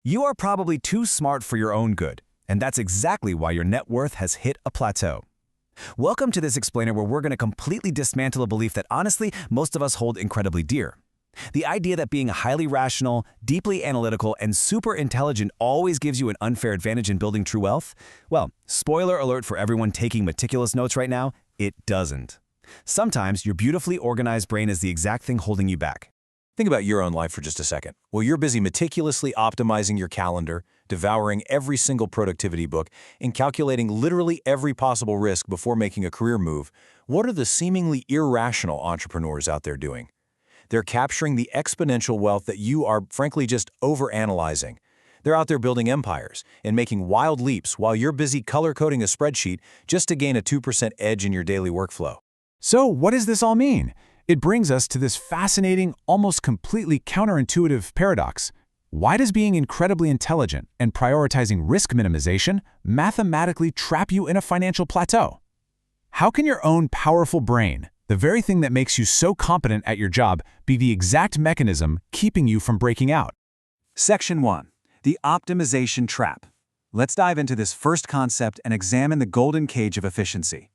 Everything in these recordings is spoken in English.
You are probably too smart for your own good, and that's exactly why your net worth has hit a plateau. Welcome to this explainer where we're going to completely dismantle a belief that honestly, most of us hold incredibly dear. The idea that being highly rational, deeply analytical, and super intelligent always gives you an unfair advantage in building true wealth? Well, spoiler alert for everyone taking meticulous notes right now, it doesn't. Sometimes your beautifully organized brain is the exact thing holding you back. Think about your own life for just a second. While you're busy meticulously optimizing your calendar, devouring every single productivity book, and calculating literally every possible risk before making a career move, what are the seemingly irrational entrepreneurs out there doing? They're capturing the exponential wealth that you are, frankly, just overanalyzing. They're out there building empires and making wild leaps while you're busy color-coding a spreadsheet just to gain a 2% edge in your daily workflow. So what does this all mean? It brings us to this fascinating, almost completely counterintuitive paradox. Why does being incredibly intelligent and prioritizing risk minimization mathematically trap you in a financial plateau? How can your own powerful brain, the very thing that makes you so competent at your job, be the exact mechanism keeping you from breaking out? Section 1. The optimization trap. Let's dive into this first concept and examine the golden cage of efficiency.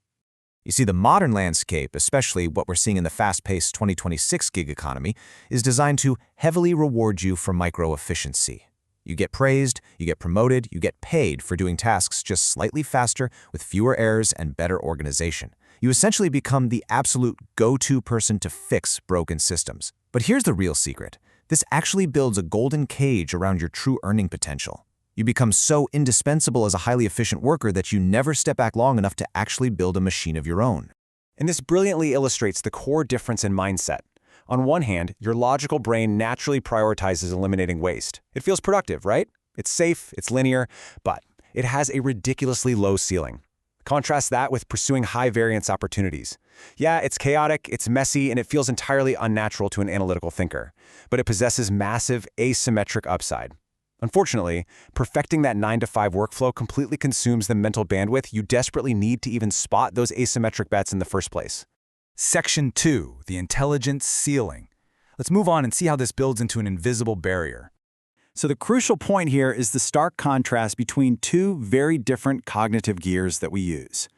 You see, the modern landscape, especially what we're seeing in the fast-paced 2026 gig economy, is designed to heavily reward you for micro-efficiency. You get praised, you get promoted, you get paid for doing tasks just slightly faster with fewer errors and better organization. You essentially become the absolute go-to person to fix broken systems. But here's the real secret. This actually builds a golden cage around your true earning potential. You become so indispensable as a highly efficient worker that you never step back long enough to actually build a machine of your own. And this brilliantly illustrates the core difference in mindset. On one hand, your logical brain naturally prioritizes eliminating waste. It feels productive, right? It's safe, it's linear, but it has a ridiculously low ceiling. Contrast that with pursuing high-variance opportunities. Yeah, it's chaotic, it's messy, and it feels entirely unnatural to an analytical thinker, but it possesses massive asymmetric upside. Unfortunately, perfecting that 9-to-5 workflow completely consumes the mental bandwidth you desperately need to even spot those asymmetric bets in the first place. Section 2. The intelligence ceiling. Let's move on and see how this builds into an invisible barrier. So the crucial point here is the stark contrast between two very different cognitive gears that we use.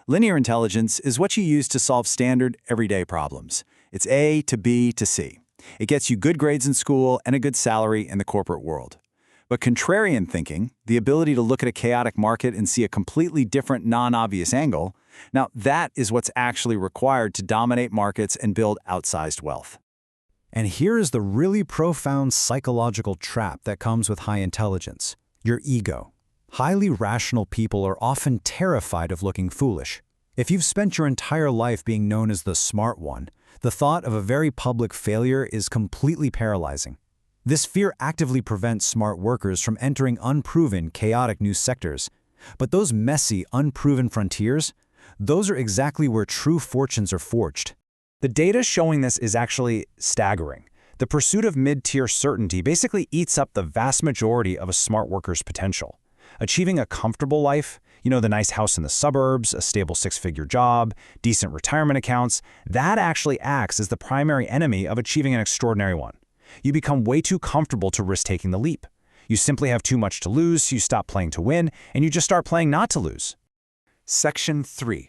Linear intelligence is what you use to solve standard, everyday problems. It's A to B to C. It gets you good grades in school and a good salary in the corporate world. But contrarian thinking, the ability to look at a chaotic market and see a completely different, non-obvious angle, now that is what's actually required to dominate markets and build outsized wealth. And here is the really profound psychological trap that comes with high intelligence: your ego. Highly rational people are often terrified of looking foolish. If you've spent your entire life being known as the smart one, the thought of a very public failure is completely paralyzing. This fear actively prevents smart workers from entering unproven, chaotic new sectors. But those messy, unproven frontiers, those are exactly where true fortunes are forged. The data showing this is actually staggering. The pursuit of mid-tier certainty basically eats up the vast majority of a smart worker's potential. Achieving a comfortable life, the nice house in the suburbs, a stable six-figure job, decent retirement accounts, that actually acts as the primary enemy of achieving an extraordinary one. You become way too comfortable to risk taking the leap. You simply have too much to lose, so you stop playing to win, and you just start playing not to lose. Section 3.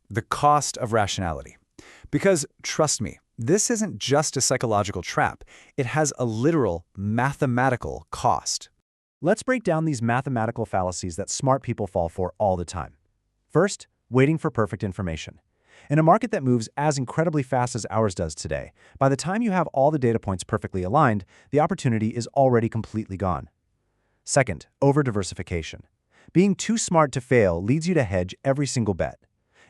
The cost of rationality. Because, trust me, this isn't just a psychological trap. It has a literal, mathematical cost. Let's break down these mathematical fallacies that smart people fall for all the time. First, waiting for perfect information. In a market that moves as incredibly fast as ours does today, by the time you have all the data points perfectly aligned, the opportunity is already completely gone. Second, over-diversification. Being too smart to fail leads you to hedge every single bet.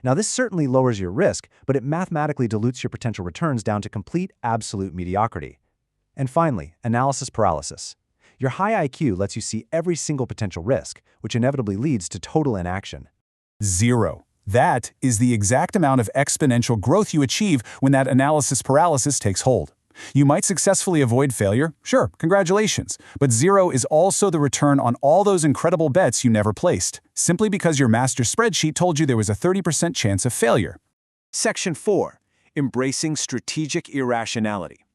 Now, this certainly lowers your risk, but it mathematically dilutes your potential returns down to complete, absolute mediocrity. And finally, analysis paralysis. Your high IQ lets you see every single potential risk, which inevitably leads to total inaction. Zero. That is the exact amount of exponential growth you achieve when that analysis paralysis takes hold. You might successfully avoid failure, sure, congratulations, but zero is also the return on all those incredible bets you never placed, simply because your master spreadsheet told you there was a 30% chance of failure. Section 4. Embracing strategic irrationality.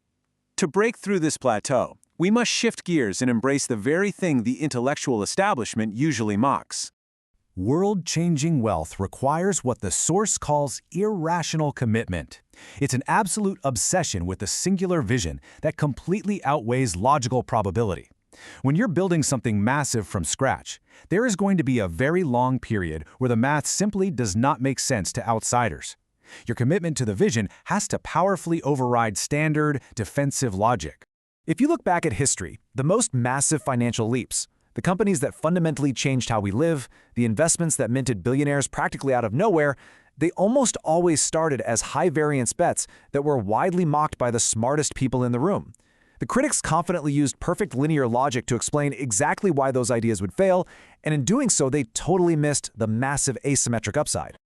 To break through this plateau, We must shift gears and embrace the very thing the intellectual establishment usually mocks. World-changing wealth requires what the source calls irrational commitment. It's an absolute obsession with a singular vision that completely outweighs logical probability. When you're building something massive from scratch, there is going to be a very long period where the math simply does not make sense to outsiders. Your commitment to the vision has to powerfully override standard, defensive logic. If you look back at history, the most massive financial leaps, the companies that fundamentally changed how we live, the investments that minted billionaires practically out of nowhere, they almost always started as high-variance bets that were widely mocked by the smartest people in the room. The critics confidently used perfect linear logic to explain exactly why those ideas would fail, and in doing so, they totally missed the massive asymmetric upside.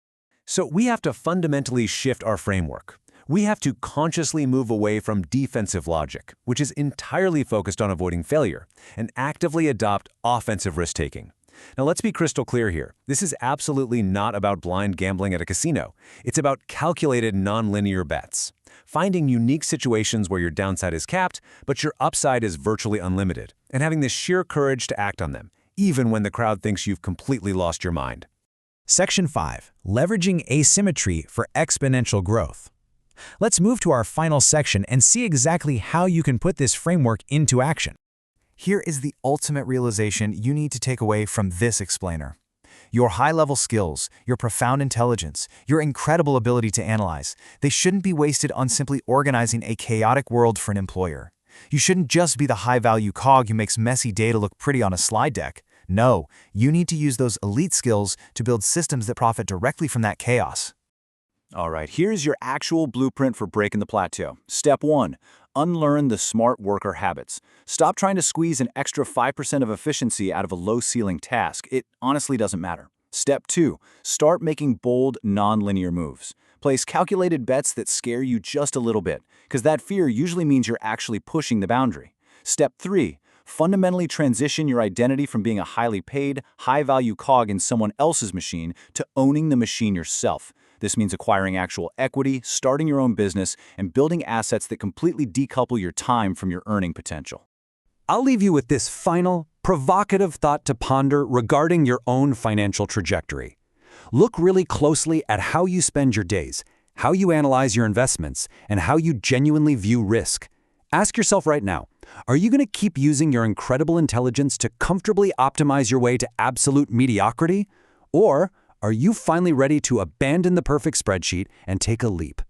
So we have to fundamentally shift our framework. We have to consciously move away from defensive logic, which is entirely focused on avoiding failure, and actively adopt offensive risk-taking. Now let's be crystal clear here. This is absolutely not about blind gambling at a casino. It's about calculated nonlinear bets. Finding unique situations where your downside is capped, but your upside is virtually unlimited, and having the sheer courage to act on them, even when the crowd thinks you've completely lost your mind. Section 5. Leveraging asymmetry for exponential growth. Let's move to our final section and see exactly how you can put this framework into action. Here is the ultimate realization you need to take away from this explainer. Your high-level skills, your profound intelligence, your incredible ability to analyze, they shouldn't be wasted on simply organizing a chaotic world for an employer. You shouldn't just be the high-value cog who makes messy data look pretty on a slide deck. No, you need to use those elite skills to build systems that profit directly from that chaos. All right, here's your actual blueprint for breaking the plateau. Step 1. Unlearn the smart worker habits. Stop trying to squeeze an extra 5% of efficiency out of a low-ceiling task. It honestly doesn't matter. Step 2. Start making bold, non-linear moves. Place calculated bets that scare you just a little bit, because that fear usually means you're actually pushing the boundary. Step 3. Fundamentally transition your identity from being a highly paid, high-value cog in someone else's machine to owning the machine yourself. This means acquiring actual equity, starting your own business, and building assets that completely decouple your time from your earning potential. I'll leave you with this final, provocative thought to ponder regarding your own financial trajectory. Look really closely at how you spend your days, how you analyze your investments, and how you genuinely view risk. Ask yourself right now, are you going to keep using your incredible intelligence to comfortably optimize your way to absolute mediocrity? Or are you finally ready to abandon the perfect spreadsheet and take a leap?